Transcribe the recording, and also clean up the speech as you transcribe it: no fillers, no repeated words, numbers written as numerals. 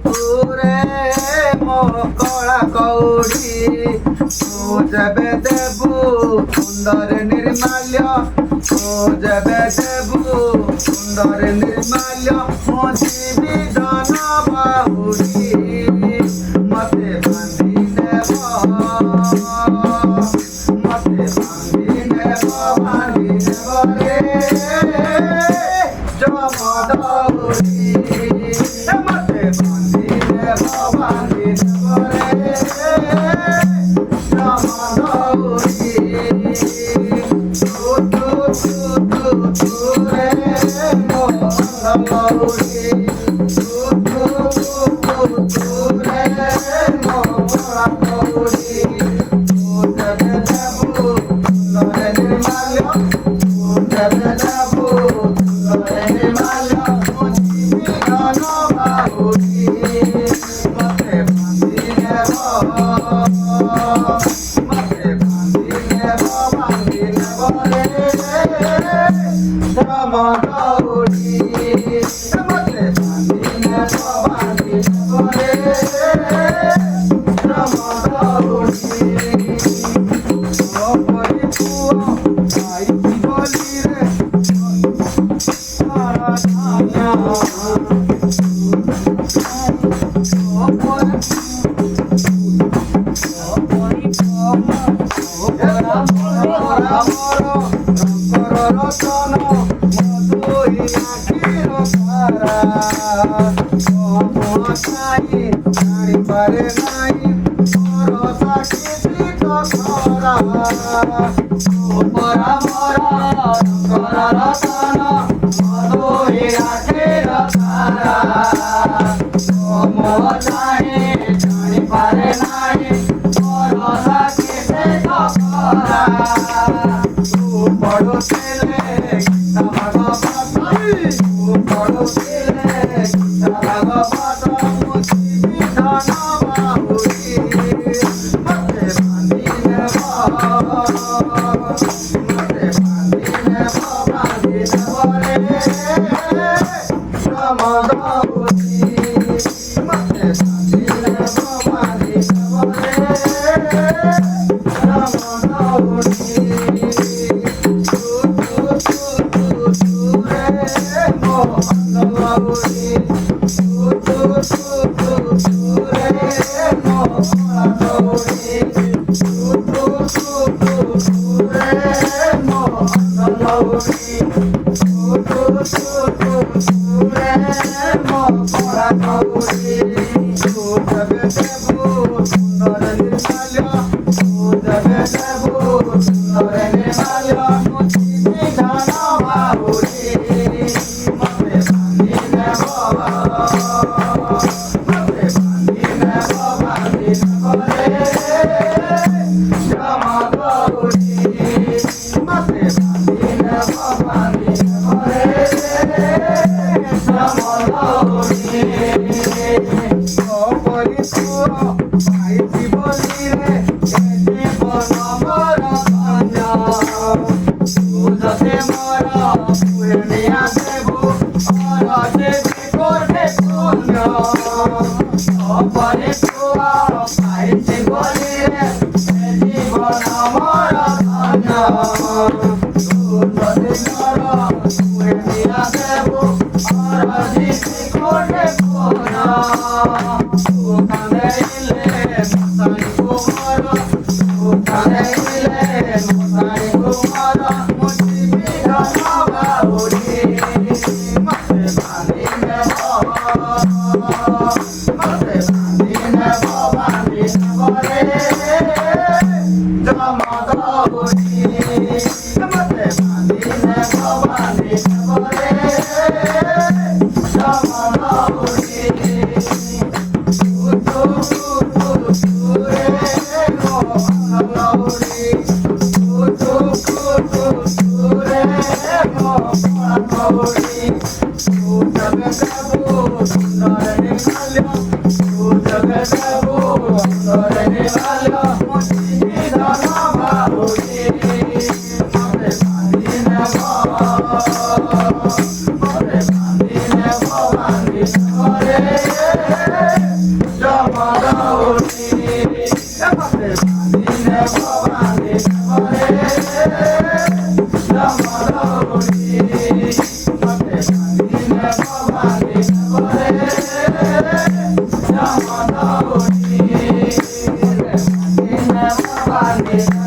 তুরে মকড়া কৌড়ি তু যেবে দেবু সুন্দর নির্মাল্য তু যেবে দেবু সুন্দর নির্মাল্য মজিবি ধন বাহুরি মতে বান্ধি দেব মতে বান্ধি দেব রে জমদৌরি মতে বান্ধি দেব রে জমদৌরি তু রে মদৌরি পারে নাই ভরসা কিছু করা পরা মরা করা রতন মধুই রাখে রতারা মোহ চাহে জানি পারে নাই ভরসা কিছু করা তু বড় ছেলে ভাগবত তু বড় ছেলে ভাগবত Oh দিনে ভবানী করে জমদৌড়ি দিনে ভবানী করে জমদৌড়ি দিনে ভবানী